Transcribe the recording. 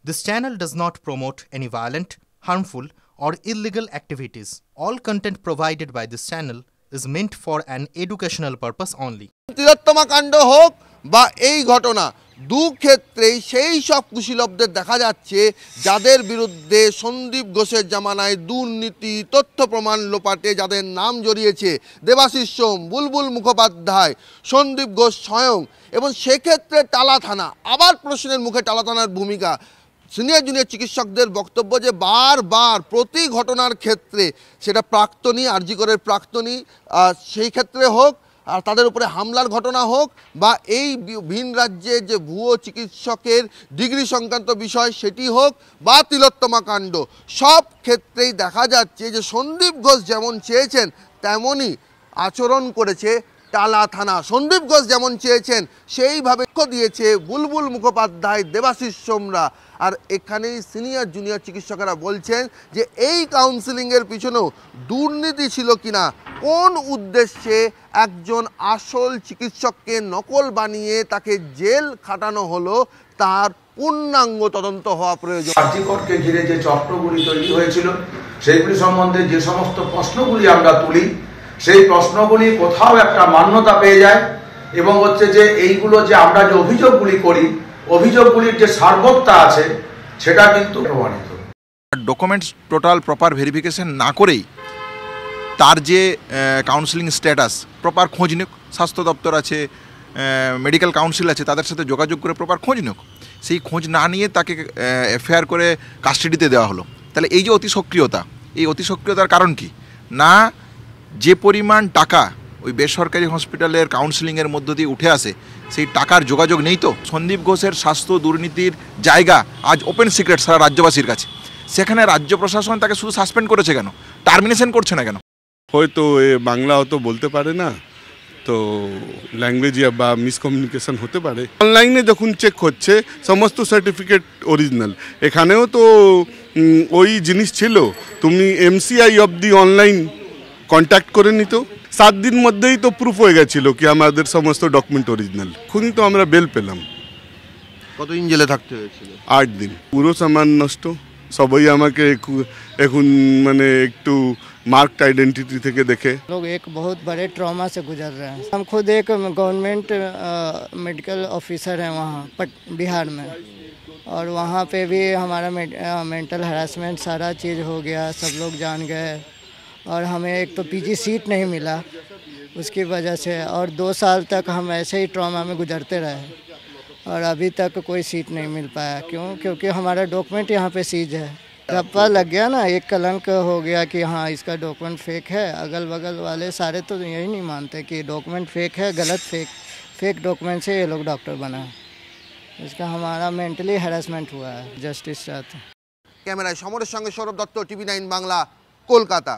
This channel does not promote any violent, harmful, or illegal activities. All content provided by this channel is meant for an educational purpose only. তিলোত্তমা কাণ্ড হোক বা এই ঘটনা দু ক্ষেত্রেই সেই সব কুশীলবদের দেখা যাচ্ছে যাদের বিরুদ্ধে সন্দীপ ঘোষের জামানায় দুর্নীতি তথ্য প্রমাণ লোপাটে যাদের নাম জড়িয়েছে দেবাশিস সোম, বুলবুল মুখোপাধ্যায়, সন্দীপ ঘোষ স্বয়ং, এবং সেক্ষেত্রে টালা থানা আবার প্রশ্নের মুখে টালা থানার ভূমিকা। সিনিয়র জুনিয়র চিকিৎসকদের বক্তব্য যে বারবার প্রতি ঘটনার ক্ষেত্রে সেটা প্রাক্তনী আরজি করের প্রাক্তনী সেই ক্ষেত্রে হোক আর তাদের উপরে হামলার ঘটনা হোক বা এই ভিন রাজ্যে যে ভুয়ো চিকিৎসকের ডিগ্রি সংক্রান্ত বিষয় সেটি হোক বা তিলোত্তমা কাণ্ড, সব ক্ষেত্রেই দেখা যাচ্ছে যে সন্দীপ ঘোষ যেমন চেয়েছেন তেমনই আচরণ করেছে টালা থানা। সন্দীপ ঘোষ যেমন চেয়েছেন সেইভাবে দিয়েছে বুলবুল মুখোপাধ্যায়, দেবাশিস সোমরা। আর এখানেই সিনিয়র জুনিয়র চিকিৎসকেরা বলছেন যে এই কাউন্সিলিংয়ের পিছনেও দুর্নীতি ছিল কিনা, কোন উদ্দেশ্যে একজন আসল চিকিৎসককে নকল বানিয়ে তাকে জেল খাটানো হলো তার পূর্ণাঙ্গ তদন্ত হওয়া প্রয়োজন। আরজিকরকে ঘিরে যে চক্রগুলি তৈরি হয়েছিল সেইগুলি সম্বন্ধে যে সমস্ত প্রশ্নগুলি আমরা তুলি সেই প্রশ্নগুলি কোথাও একটা মান্যতা পেয়ে যায় এবং হচ্ছে যে এইগুলো যে আমরা যে অভিযোগগুলি করি অভিযোগগুলির যে সার্বত্তা আছে সেটা কিন্তু প্রমাণিত। ডকুমেন্টস টোটাল প্রপার ভেরিফিকেশন না করেই তার যে কাউন্সিলিং স্ট্যাটাস প্রপার খোঁজ নিক, স্বাস্থ্য দপ্তর আছে, মেডিকেল কাউন্সিল আছে, তাদের সাথে যোগাযোগ করে প্রপার খোঁজ নিক। সেই খোঁজ না নিয়ে তাকে এফআইআর করে কাস্টাডিতে দেওয়া হলো। তাহলে এই যে অতি সক্রিয়তা, এই অতি সক্রিয়তার কারণ কি না, যে পরিমাণ টাকা ওই বেসরকারি হসপিটালের কাউন্সিলিংয়ের মধ্য দিয়ে উঠে আসে সেই টাকার যোগাযোগ নেই। তো সন্দীপ ঘোষের স্বাস্থ্য দুর্নীতির জায়গা আজ ওপেন সিক্রেট সারা রাজ্যবাসীর কাছে। সেখানে রাজ্য প্রশাসন তাকে শুধু সাসপেন্ড করেছে কেন, টার্মিনেশন করছে না কেন? হয়তো বাংলা অত বলতে পারে না, তো ল্যাঙ্গুয়েজ বা মিসকমিউনিকেশন হতে পারে। অনলাইনে যখন চেক হচ্ছে সমস্ত সার্টিফিকেট অরিজিনাল, এখানেও তো ওই জিনিস ছিল, তুমি MCI of the online contact করে নিত, 7 দিন মধ্যেই তো প্রুফ হয়ে গেছিল কি আমাদের সমস্ত ডকুমেন্ট অরিজিনাল। এখনই তো আমরা বেল পেলাম। কতদিন জেলে থাকতে হয়েছিল? 8 দিন। পুরো সামান নষ্ট। সবাই আমাকে এখন মানে একটু मार्क्ड आइडेंटिटी থেকে দেখে। लोग एक बहुत बड़े ट्रॉमा से गुजर रहे हैं। हम खुद एक गवर्नमेंट मेडिकल ऑफिसर हैं वहाँ बिहार में, और वहाँ पे भी हमारा मेंटल हरासमेंट सारा चीज़ हो गया, सब लोग जान गए, और हमें एक तो पीजी सीट नहीं मिला उसकी वजह से, और 2 साल तक हम ऐसे ही ट्रॉमा में गुजरते रहे और अभी तक कोई सीट नहीं मिल पाया। क्यों? क्योंकि हमारा डॉक्यूमेंट यहाँ पे सीज है। ठप्पा लग गया ना, एक कलंक हो गया कि हाँ इसका डॉक्यूमेंट फेक है। अगल बगल वाले सारे तो यही नहीं मानते कि डॉक्यूमेंट फेक है, गलत फेक डॉक्यूमेंट से ये लोग डॉक्टर बना है। इसका हमारा मेंटली हैरेसमेंट हुआ है। जस्टिस चाहते हैं। ক্যামেরায় সমরের সঙ্গে সৌরভ দত্ত, টিভি 9 বাংলা, কলকাতা।